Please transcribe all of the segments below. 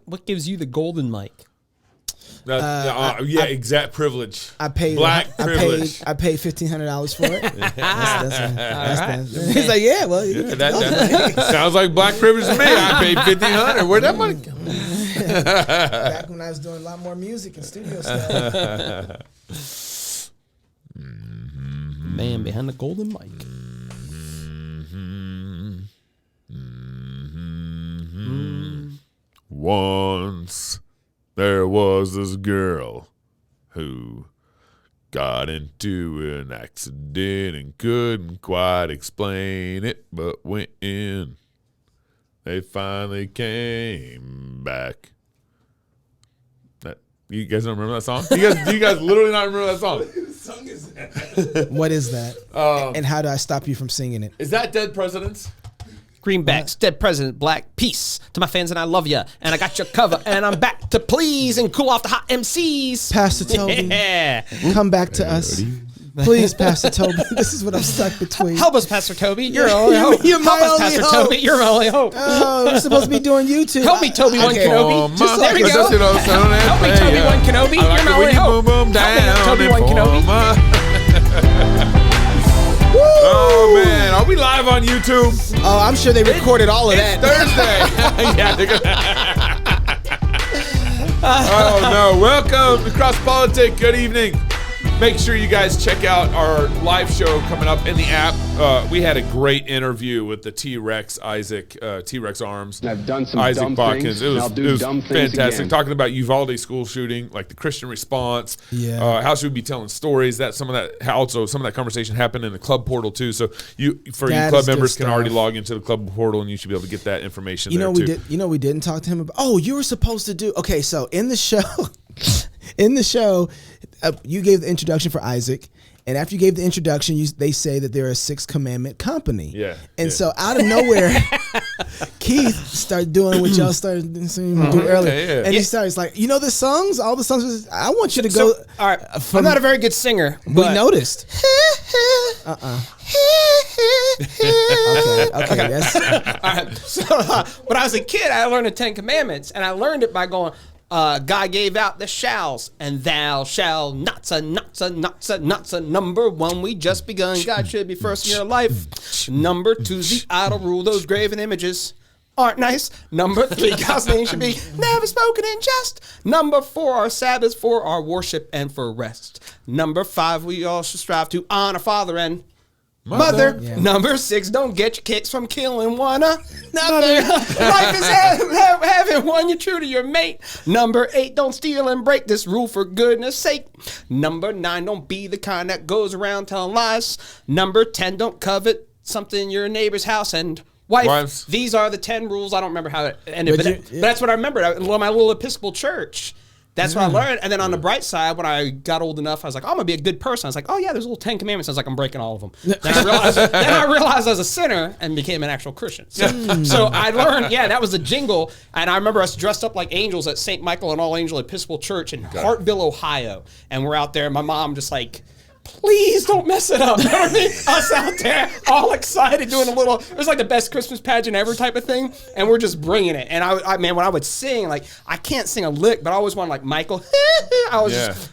What gives you the golden mic? Exact privilege. I paid black privilege. I paid $1,500 for it. He's like, yeah, well, that sounds like black privilege to me. I paid $1,500. Where'd that money come? Back when I was doing a lot more music and studio stuff. Man behind the golden mic. Once there was this girl who got into an accident and couldn't quite explain it, but when they finally came back. You guys don't remember that song? Do you guys literally not remember that song? What song is that? What is that? And how do I stop you from singing it? Is that Dead Presidents? Greenbacks, dead president, black peace to my fans, and I love ya. And I got your cover, and I'm back to please and cool off the hot MCs. Pastor Toby, come back to us. Please, Pastor Toby. This is what I'm stuck between. Help us, Pastor Toby. You're our only hope. You're my Help us, only Pastor hope. Toby. You're my only hope. Oh, we're supposed to be doing YouTube. Help me, Toby One Kenobi. Just There we go. Help me, Toby One Kenobi. You're my only hope. Help me, Toby One Kenobi. Oh man, are we live on YouTube? Oh, I'm sure they recorded all of that. Thursday. Oh no, welcome to Cross Politic. Good evening. Make sure you guys check out our live show coming up in the app. We had a great interview with the T-Rex Isaac, T-Rex Arms. I've done some Isaac dumb Botkins. things, It was, and I'll do it was dumb things fantastic. again. Talking about Uvalde school shooting, like the Christian response. Yeah. How should we be telling stories? That some of that conversation happened in the club portal too. So you club members can already log into the club portal, and you should be able to get that information. You know, there too. we didn't talk to him about. Oh, you were supposed to do. Okay, so in the show, you gave the introduction for Isaac, and after you gave the introduction, they say that they're a 6th commandment company. Yeah. And so out of nowhere, Keith started doing what y'all started doing earlier, and he starts like, you know, the songs, all the songs. I want you to go. All right, I'm not a very good singer. We noticed. Okay. That's all right. So when I was a kid, I learned the 10 Commandments, and I learned it by going. God gave out the shalls, and thou shall not number 1, we just begun. God should be first in your life. Number 2, the idol rule, those graven images aren't nice. Number 3, God's name should be never spoken in jest. Number 4, our Sabbaths for our worship and for rest. Number 5, we all should strive to honor father and mother. Yeah. Number 6, don't get your kicks from killing one another. Life is having one, you're true to your mate. Number 8, don't steal and break this rule for goodness sake. Number 9, don't be the kind that goes around telling lies. Number 10, don't covet something in your neighbor's house and wives. These are the 10 rules. I don't remember how it ended, but that's what I remembered. My little Episcopal church. That's what I learned. And then on the bright side, when I got old enough, I was like, I'm going to be a good person. I was like, oh, yeah, there's little 10 commandments. I was like, I'm breaking all of them. Then I realized I was a sinner and became an actual Christian. So I learned, that was a jingle. And I remember us dressed up like angels at St. Michael and All Angel Episcopal Church in Hartville, Ohio. And we're out there, and my mom just like, please don't mess it up. You know what I mean? Us out there, all excited, doing it was like the best Christmas pageant ever type of thing, and we're just bringing it. And I when I would sing, like, I can't sing a lick, but I always wanted, like, Michael. I was just,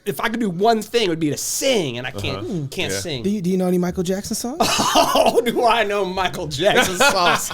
if I could do one thing, it would be to sing, and I can't sing. Do you know any Michael Jackson songs? Oh, do I know Michael Jackson songs?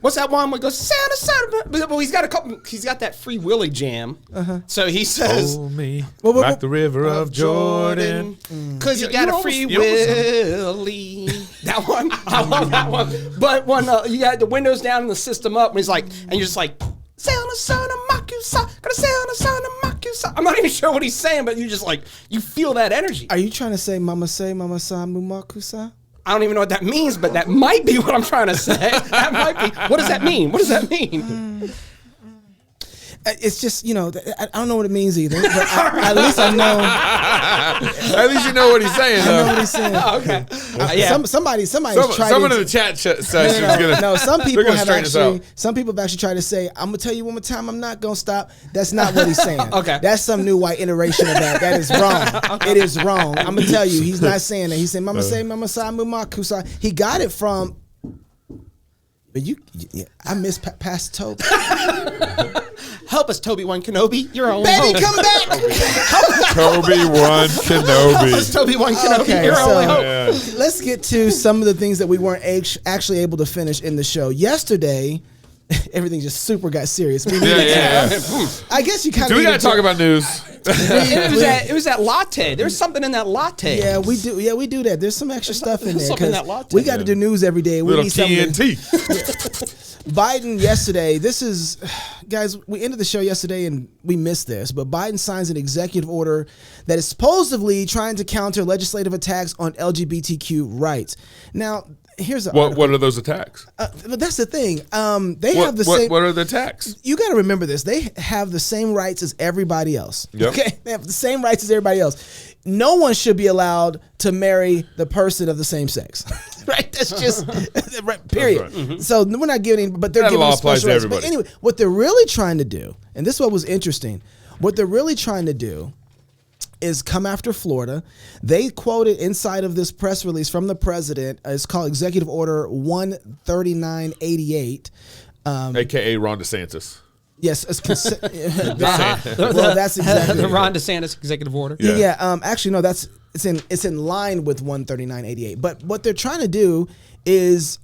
What's that one where it goes, Santa, but he's got a couple, he's got that Free Willy jam. So he says, hold me like the river of Jordan. Cause you got a Free Willy. That one, I love that one. But when you got the windows down and the system up, and he's like, and you're just like, Santa, Makusa, gonna Santa, Makusa. I'm not even sure what he's saying, but you just like, you feel that energy. Are you trying to say Mama Sa, Mumakusa? I don't even know what that means, but that might be what I'm trying to say. That might be. What does that mean? What does that mean? It's just, I don't know what it means either, but at least I know. At least you know what he's saying, though. I know what he's saying. Oh, okay. Somebody's tried someone in the chat session is going to. No, some people have actually tried to say, I'm going to tell you one more time, I'm not going to stop. That's not what he's saying. Okay. That's some new white iteration of that. That is wrong. It is wrong. I'm going to tell you, he's not saying that. He's saying, Mama say, Mama sa, Mumakusa. He got it from But I miss Pastor Toby. Help us, Toby-Wan Kenobi. You're our only Baby, hope. come back. Toby-Wan Kenobi. Help us, Toby-Wan Kenobi. Okay, You're our so- only hope. Yeah. Let's get to some of the things that we weren't actually able to finish in the show. Yesterday, everything just super got serious. We needed Yeah. I guess you kind Do of we got to talk about news? It was that latte. There's something in that latte. Yeah, we do. Yeah, we do that. There's some extra stuff in there something in 'cause that latte. we got to do news every day. We Little need something. TNT. Biden yesterday. This is, guys. We ended the show yesterday and we missed this, but Biden signs an executive order that is supposedly trying to counter legislative attacks on LGBTQ rights. Now, here's the article. What are those attacks? But that's the thing. They have the same. What are the attacks? You got to remember this. They have the same rights as everybody else. Yep. Okay, they have the same rights as everybody else. No one should be allowed to marry the person of the same sex. Right? That's just right, period. That's right. So we're not giving, but they're That giving law them applies special to rights. But everybody. anyway, what they're really trying to do, and this is what was interesting. What they're really trying to do is come after Florida. They quoted inside of this press release from the president. It's called Executive Order 13988. AKA Ron DeSantis. Yes, it's well, that's exactly the Ron DeSantis executive order. Yeah. Actually, no. It's in line with 13988. But what they're trying to do is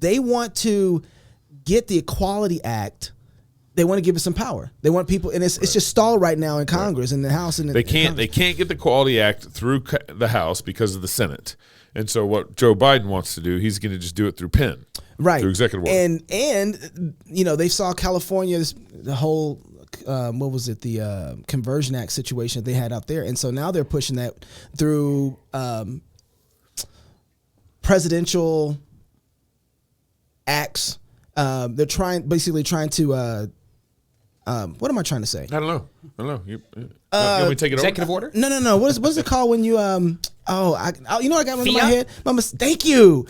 they want to get the Equality Act. They want to give it some power. They want people, and it's just stalled right now in Congress, in the House, and They can't get the Equality Act through the House because of the Senate. And so what Joe Biden wants to do, he's going to just do it through pen. Right. Through executive order. And you know, they saw California, the whole what was it, the Conversion Act situation that they had out there, and so now they're pushing that through presidential acts. They're basically trying to what am I trying to say? I don't know. You want me to take it Executive over? order? No. What is it called when you you know what I got in my Fiat? head? Thank you.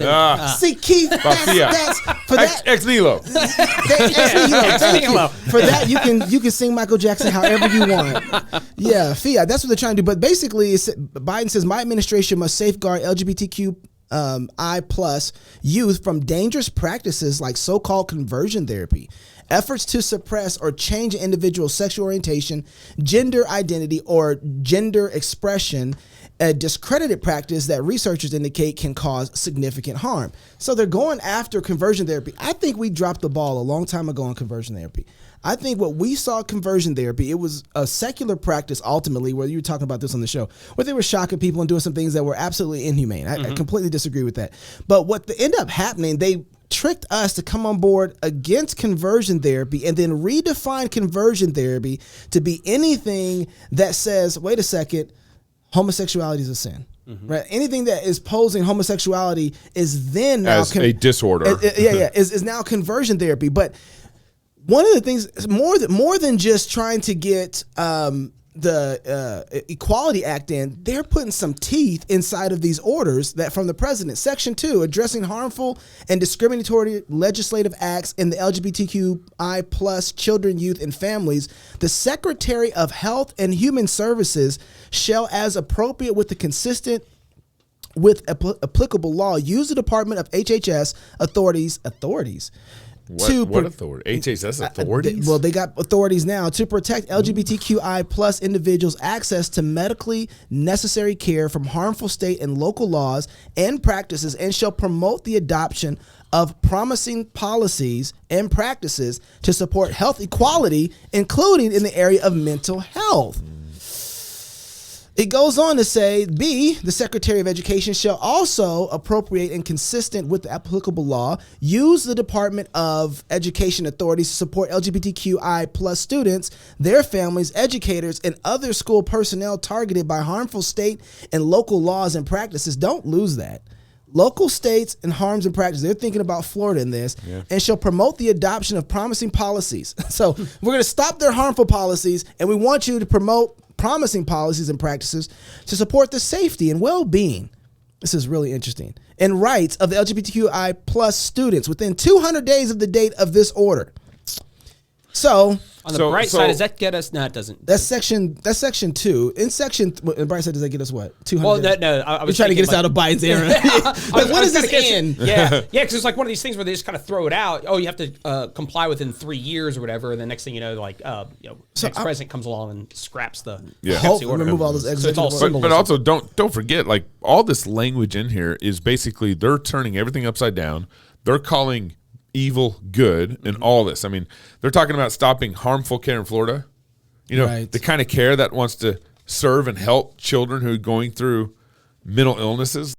See, Keith, Fiat. that's for that. Ex nihilo. Thank you. For that, you can sing Michael Jackson however you want. Yeah, Fiat. That's what they're trying to do. But basically, Biden says my administration must safeguard LGBTQ I plus youth from dangerous practices like so-called conversion therapy, efforts to suppress or change an individual's sexual orientation, gender identity, or gender expression, a discredited practice that researchers indicate can cause significant harm. So they're going after conversion therapy. I think we dropped the ball a long time ago on conversion therapy. I think what we saw conversion therapy, it was a secular practice ultimately, where you were talking about this on the show, where they were shocking people and doing some things that were absolutely inhumane. I completely disagree with that. But what ended up happening, they tricked us to come on board against conversion therapy and then redefine conversion therapy to be anything that says, wait a second, homosexuality is a sin. Right? Anything that is posing homosexuality is then now As a disorder. is now conversion therapy. But one of the things, more than just trying to get the Equality Act in, they're putting some teeth inside of these orders that from the president. Section 2, addressing harmful and discriminatory legislative acts in the LGBTQI plus children, youth, and families. The Secretary of Health and Human Services shall, as appropriate with the consistent with applicable law, use the Department of HHS authorities. What authority? HHS authorities? Well, they got authorities now to protect LGBTQI plus individuals' access to medically necessary care from harmful state and local laws and practices, and shall promote the adoption of promising policies and practices to support health equality, including in the area of mental health. It goes on to say, B, the Secretary of Education shall also appropriate and consistent with the applicable law, use the Department of Education authorities to support LGBTQI plus students, their families, educators, and other school personnel targeted by harmful state and local laws and practices. Don't lose that. Local states and harms and practices. They're thinking about Florida in this, and shall promote the adoption of promising policies. So we're going to stop their harmful policies, and we want you to promote promising policies and practices to support the safety and well-being. This is really interesting. And rights of the LGBTQI plus students within 200 days of the date of this order. So On the bright side, does that get us? No, it doesn't. that's section 2. In bright side, does that get us what? 200. Well, no. I was You're trying to get us like, out of Biden's era. Like, when does this end? Yeah, because it's like one of these things where they just kind of throw it out. Oh, you have to comply within 3 years or whatever, and the next thing you know, like next president comes along and scraps the remove all those executive orders. But also don't forget, like, all this language in here is basically they're turning everything upside down. They're calling evil good and all this. I mean, they're talking about stopping harmful care in Florida. The kind of care that wants to serve and help children who are going through mental illnesses.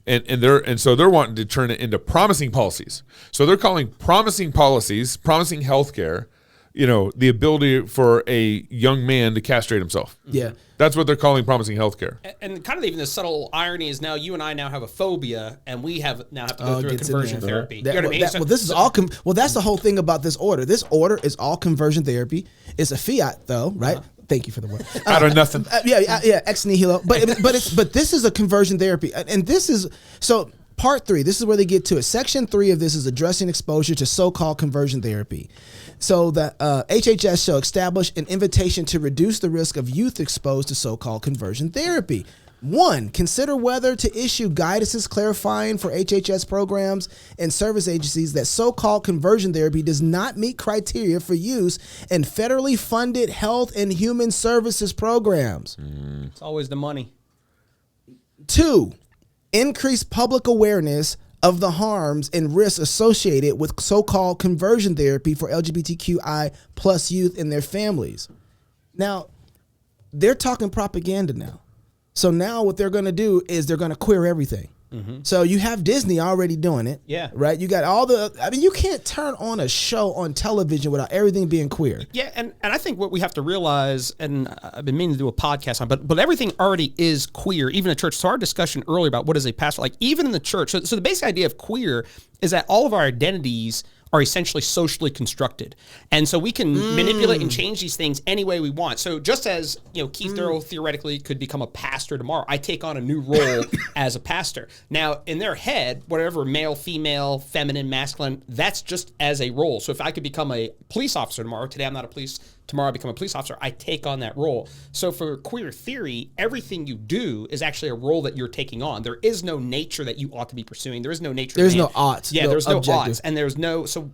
And so they're wanting to turn it into promising policies. So they're calling promising policies, promising healthcare, the ability for a young man to castrate himself. Yeah. That's what they're calling promising healthcare. And kind of even the subtle irony is now you and I now have a phobia, and we have to go through a conversion therapy. You know what I mean? This is all. That's the whole thing about this order. This order is all conversion therapy. It's a fiat, though, right? Thank you for the word. Out of nothing. Yeah, ex nihilo. But this is a conversion therapy, and this is so. Part 3, this is where they get to it. Section 3 of this is addressing exposure to so-called conversion therapy. So the HHS shall establish an invitation to reduce the risk of youth exposed to so-called conversion therapy. 1, consider whether to issue guidances clarifying for HHS programs and service agencies that so-called conversion therapy does not meet criteria for use in federally funded health and human services programs. It's always the money. 2, increase public awareness of the harms and risks associated with so-called conversion therapy for LGBTQI plus youth and their families. Now, they're talking propaganda now. So now what they're going to do is they're going to queer everything. Mm-hmm. So you have Disney already doing it. Yeah. Right? You got you can't turn on a show on television without everything being queer. Yeah, and I think what we have to realize, and I've been meaning to do a podcast on, but everything already is queer, even in church. So our discussion earlier about what is a pastor, like even in the church. So the basic idea of queer is that all of our identities are essentially socially constructed. And so we can manipulate and change these things any way we want. So just as, Keith Darrow theoretically could become a pastor tomorrow, I take on a new role as a pastor. Now, in their head, whatever male, female, feminine, masculine, that's just as a role. So if I could become a police officer tomorrow, today I'm not a police, tomorrow I become a police officer, I take on that role. So for queer theory, everything you do is actually a role that you're taking on. There is no nature that you ought to be pursuing. There is no nature. There's no ought. Yeah, there's no oughts. And there's no, so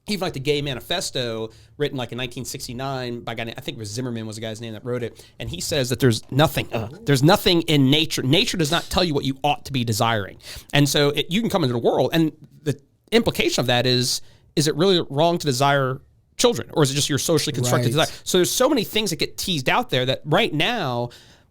even like the Gay Manifesto, written like in 1969 by a guy named, I think it was Zimmerman was the guy's name that wrote it, and he says that there's nothing in nature. Nature does not tell you what you ought to be desiring. And so you can come into the world, and the implication of that is it really wrong to desire children, or is it just your socially constructed desire? So there's so many things that get teased out there that right now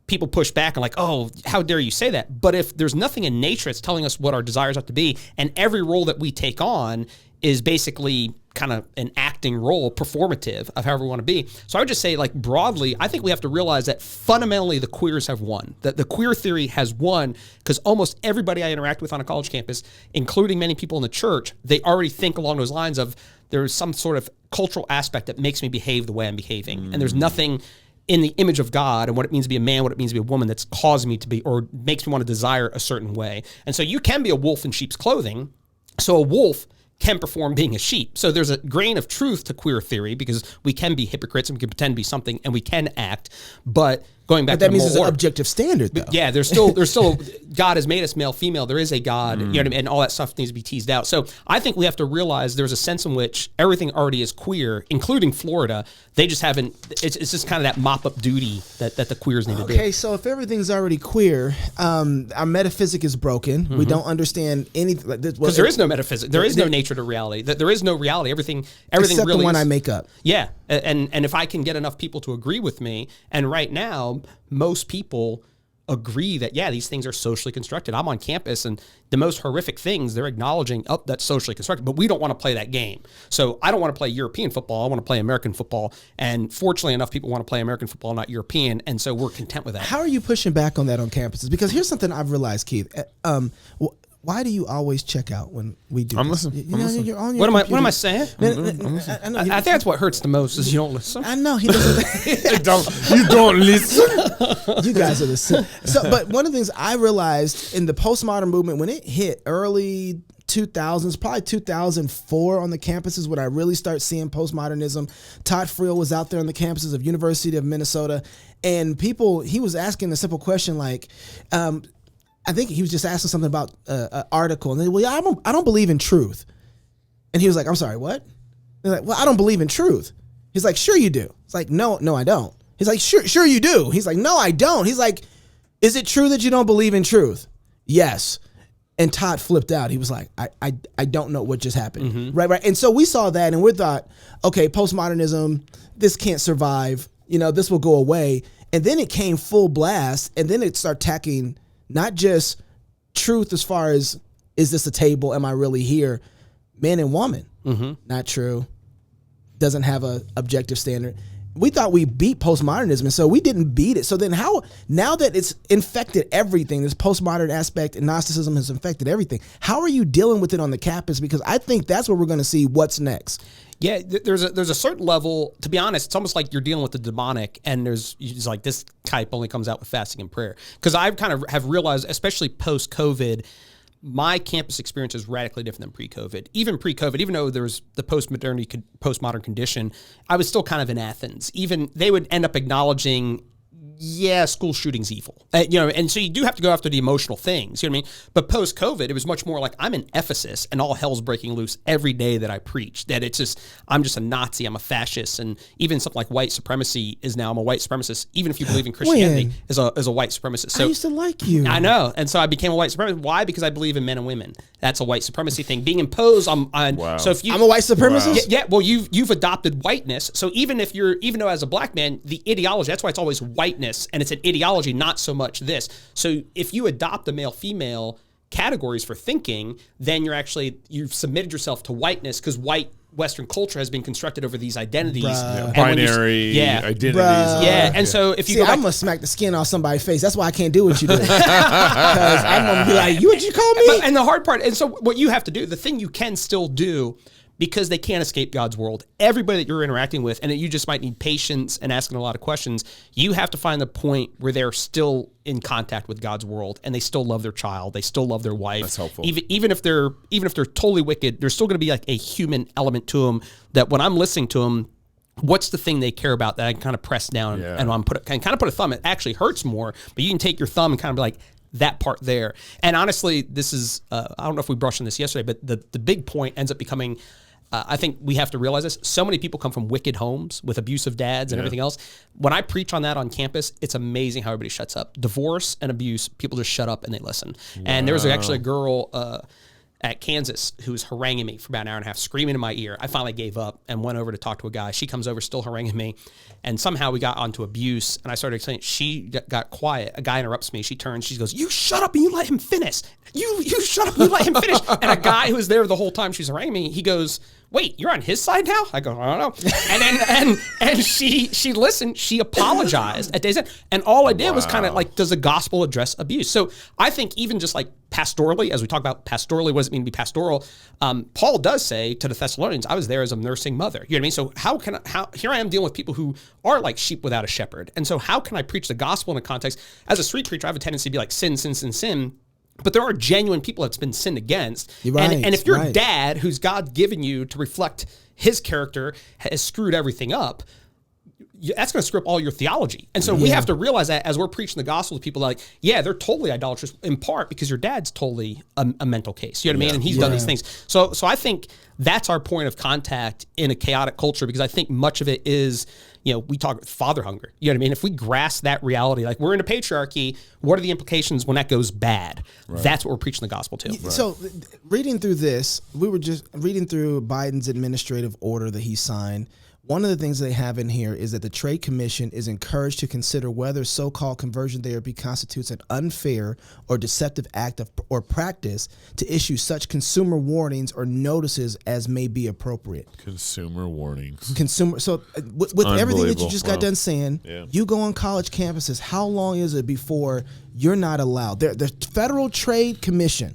people push back and like, oh, how dare you say that? But if there's nothing in nature that's telling us what our desires ought to be, and every role that we take on is basically kind of an acting role, performative of however we want to be. So I would just say, like, broadly, I think we have to realize that fundamentally the queers have won, that the queer theory has won, because almost everybody I interact with on a college campus, including many people in the church, they already think along those lines of there's some sort of cultural aspect that makes me behave the way I'm behaving. And there's nothing in the image of God and what it means to be a man, what it means to be a woman that's caused me to be, or makes me want to desire a certain way. And so you can be a wolf in sheep's clothing. So a wolf can perform being a sheep. So there's a grain of truth to queer theory, because we can be hypocrites and we can pretend to be something and we can act. But going back to that means it's an objective standard, though. Yeah, there's still God has made us male, female. There is a God, you know what I mean? And all that stuff needs to be teased out. So I think we have to realize there's a sense in which everything already is queer, including Florida. They just haven't. It's just kind of that mop up duty that the queers need to do. Okay, so if everything's already queer, our metaphysic is broken. We don't understand anything. Because there is no metaphysics. There is no nature to reality. There is no reality. Everything except really the one is, I make up. Yeah, and if I can get enough people to agree with me, and right now most people agree that, yeah, these things are socially constructed. I'm on campus and the most horrific things, they're acknowledging, oh, that's socially constructed, but we don't want to play that game. So I don't want to play European football. I want to play American football. And fortunately enough, people want to play American football, not European. And so we're content with that. How are you pushing back on that on campuses? Because here's something I've realized, Keith. why do you always check out when we do? I'm this? listening. You're on your What am I saying? I I think that's what hurts the most is you don't listen. I know he doesn't. You don't listen. You guys are the same. So, but one of the things I realized in the postmodern movement when it hit early 2000s, probably 2004 on the campuses when I really start seeing postmodernism. Todd Friel was out there on the campuses of University of Minnesota, and he was asking a simple question like, I think he was just asking something about an article, and they, I don't believe in truth, and he was like, I'm sorry, what? They're like, well, I don't believe in truth. He's like, sure you do. It's like, no, I don't. He's like, sure you do. He's like, no, I don't. He's like, is it true that you don't believe in truth? Yes. And Todd flipped out. He was like, I don't know what just happened. Mm-hmm. Right. And so we saw that and we thought, okay, postmodernism, this can't survive. This will go away. And then it came full blast. And then it started attacking not just truth as far as, is this a table? Am I really here? Man and woman. Mm-hmm. Not true. Doesn't have a objective standard. We thought we beat postmodernism, and so we didn't beat it. So then now that it's infected everything, this postmodern aspect and Gnosticism has infected everything, how are you dealing with it on the campus? Because I think that's where we're going to see what's next. Yeah, there's a certain level, to be honest, it's almost like you're dealing with the demonic, and it's like this type only comes out with fasting and prayer. Because I've kind of have realized, especially post-COVID, my campus experience is radically different than pre-COVID. Even pre-COVID, even though there was the postmodern condition, I was still kind of in Athens. Even they would end up acknowledging, yeah, school shooting's evil. And so you do have to go after the emotional things, you know what I mean? But post-COVID, it was much more like I'm in Ephesus and all hell's breaking loose every day that I preach. That it's just, I'm just a Nazi, I'm a fascist. And even something like white supremacy is now, I'm a white supremacist, even if you believe in Christianity, is a white supremacist. So I used to like you. I know. And so I became a white supremacist. Why? Because I believe in men and women. That's a white supremacy thing. Being imposed on wow. So if you, I'm a white supremacist? Wow. Yeah, well, you've adopted whiteness. So even though as a black man, the ideology, that's why it's always whiteness, and it's an ideology, not so much this. So if you adopt the male-female categories for thinking, then you've submitted yourself to whiteness, because white Western culture has been constructed over these identities. Binary identities. Yeah, and so if you go back, I'm going to smack the skin off somebody's face. That's why I can't do what you do. Because I'm going to be like, what you call me? And the hard part, and so what you have to do, the thing you can still do, because they can't escape God's world, everybody that you're interacting with, and you just might need patience and asking a lot of questions, you have to find the point where they're still in contact with God's world, and they still love their child, they still love their wife. That's helpful. Even if they're totally wicked, there's still going to be like a human element to them, that when I'm listening to them, what's the thing they care about that I can kind of press down and kind of put a thumb. It actually hurts more, but you can take your thumb and kind of be like, that part there. And honestly, this is, I don't know if we brushed on this yesterday, but the big point ends up becoming, I think we have to realize this. So many people come from wicked homes with abusive dads and everything else. When I preach on that on campus, it's amazing how everybody shuts up. Divorce and abuse, people just shut up and they listen. Wow. And there was actually a girl at Kansas who was haranguing me for about an hour and a half, screaming in my ear. I finally gave up and went over to talk to a guy. She comes over, still haranguing me. And somehow we got onto abuse. And I started saying, she got quiet. A guy interrupts me. She turns, she goes, you shut up and you let him finish. You shut up and you let him finish. And a guy who was there the whole time she's haranguing me, he goes, wait, you're on his side now? I go, I don't know. And she listened, she apologized at days end. And all I did was kind of like, does the gospel address abuse? So I think even just like pastorally, as we talk about pastorally, what does it mean to be pastoral? Paul does say to the Thessalonians, I was there as a nursing mother. You know what I mean? So here I am dealing with people who are like sheep without a shepherd. And so how can I preach the gospel in a context? As a street preacher, I have a tendency to be like sin, sin, sin, sin. But there are genuine people that's been sinned against. Right, and if your dad, who's God given you to reflect his character, has screwed everything up, that's going to screw up all your theology. And so we have to realize that as we're preaching the gospel to people, like, yeah, they're totally idolatrous in part because your dad's totally a mental case. You know what I mean? And he's done these things. So I think that's our point of contact in a chaotic culture, because I think much of it is, we talk father hunger. You know what I mean? If we grasp that reality, like we're in a patriarchy, what are the implications when that goes bad? Right. That's what we're preaching the gospel to. Right. So reading through this, we were just reading through Biden's administrative order that he signed. One of the things they have in here is that the Trade Commission is encouraged to consider whether so-called conversion therapy constitutes an unfair or deceptive act or practice to issue such consumer warnings or notices as may be appropriate. Consumer warnings. So with everything that you just got done saying, you go on college campuses, how long is it before you're not allowed? The Federal Trade Commission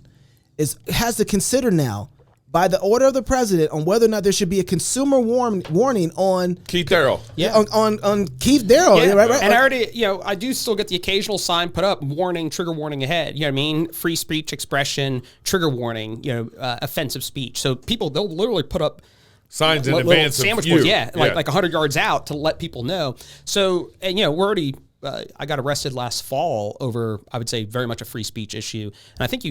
has to consider now, by the order of the president, on whether or not there should be a consumer warning on Keith Darrell. Yeah. on Keith Darrell. Yeah. Right. And I already, I do still get the occasional sign put up, warning, trigger warning ahead. You know what I mean? Free speech expression, trigger warning, offensive speech. So people, they'll literally put up Signs in advance of sandwich you. boards, like 100 yards out to let people know. So, and we're already, I got arrested last fall over, I would say, very much a free speech issue. And I think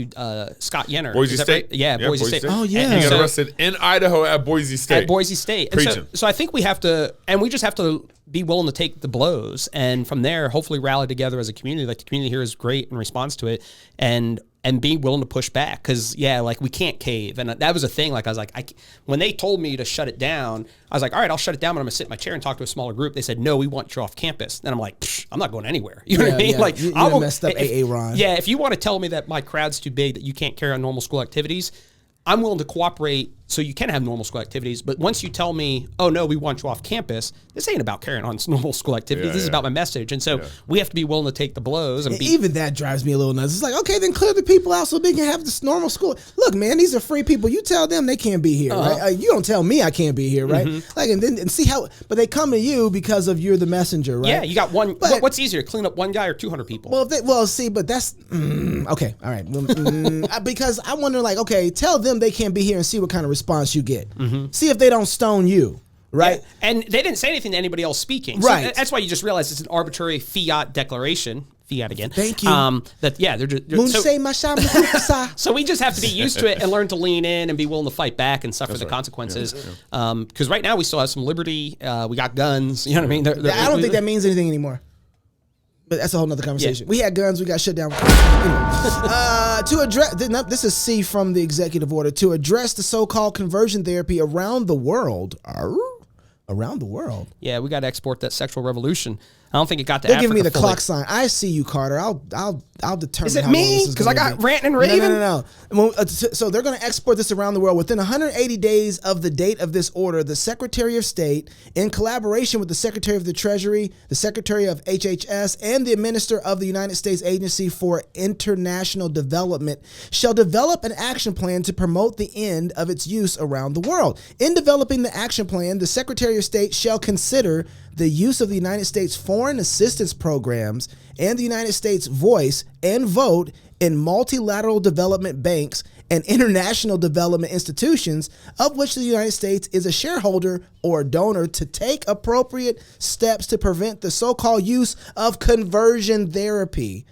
Scott Yenner. Boise State? Right? Yeah, Boise State. Oh, yeah. And he got so- arrested in Idaho at Boise State. At Boise State. And Preaching. so I think we have to, and we just have to be willing to take the blows, and from there, hopefully rally together as a community. Like, the community here is great in response to it, and be willing to push back, because we can't cave. And that was a thing. Like, I was like, when they told me to shut it down, I was like, all right, I'll shut it down, but I'm gonna sit in my chair and talk to a smaller group. They said, no, we want you off campus. And I'm like, I'm not going anywhere. You know what I mean? Yeah. Like, you I will messed up AA Ron. Yeah, if you want to tell me that my crowd's too big, that you can't carry on normal school activities, I'm willing to cooperate so you can have normal school activities. But once you tell me, oh, no, we want you off campus, this ain't about carrying on normal school activities. Yeah, this is about my message. And so we have to be willing to take the blows. And be, Even that drives me a little nuts. It's like, okay, then clear the people out so they can have this normal school. Look, man, these are free people. You tell them they can't be here, right? You don't tell me I can't be here, right? Like, and see how, but they come to you because of you're the messenger, right? yeah, you got one. But- What's easier, clean up one guy or 200 people? See, but that's okay. All right, because I wonder, like, okay, tell them they can't be here and see what kind of response you get. See if they don't stone you, right? Yeah. And they didn't say anything to anybody else speaking. Right. So that's why you just realize it's an arbitrary fiat declaration. Fiat again. Thank you. They're just so we just have to be used to it and learn to lean in and be willing to fight back and suffer the consequences. Because right now we still have some liberty. We got guns. You know what I mean? I don't think that means anything anymore. But that's a whole nother conversation. Yeah. We had guns, we got shut down. To address, this is C from the executive order, to address the so-called conversion therapy around the world. Around the world. Yeah, we got to export that sexual revolution. I don't think it got to They're Africa giving me the fully. clock sign. I see you, Carter. I'll determine. Is it how long me? this is 'Cause I gonna got be. ranting and raving? No. So they're going to export this around the world within 180 days of the date of this order. The Secretary of State, in collaboration with the Secretary of the Treasury, the Secretary of HHS, and the Minister of the United States Agency for International Development, shall develop an action plan to promote the end of its use around the world. In developing the action plan, the Secretary of State shall consider the use of the United States foreign assistance programs and the United States voice and vote in multilateral development banks and international development institutions of which the United States is a shareholder or a donor, to take appropriate steps to prevent the so-called use of conversion therapy,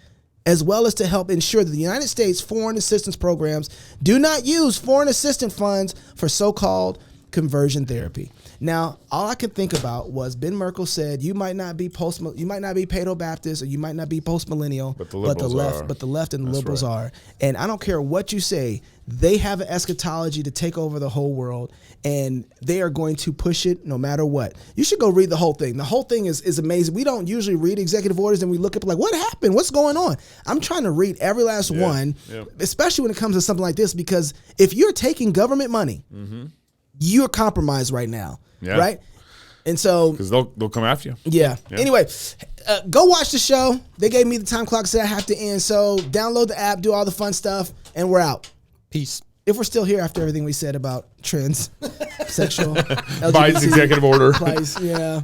as well as to help ensure that the United States foreign assistance programs do not use foreign assistance funds for so-called conversion therapy. Now, all I could think about was Ben Merkel said, you might not be Paedo Baptist, or you might not be post-millennial, But the left and the liberals are. And I don't care what you say, they have an eschatology to take over the whole world, and they are going to push it no matter what. You should go read the whole thing. The whole thing is amazing. We don't usually read executive orders and we look up like, what happened? What's going on? I'm trying to read every last one, especially when it comes to something like this, because if you're taking government money, you're compromised right now. Yeah. Right? And so, Because they'll come after you. yeah. Anyway, go watch the show. They gave me the time clock, said I have to end. So download the app, do all the fun stuff, and we're out. Peace. If we're still here after everything we said about trans, sexual, Biden's executive order. Biden's, yeah.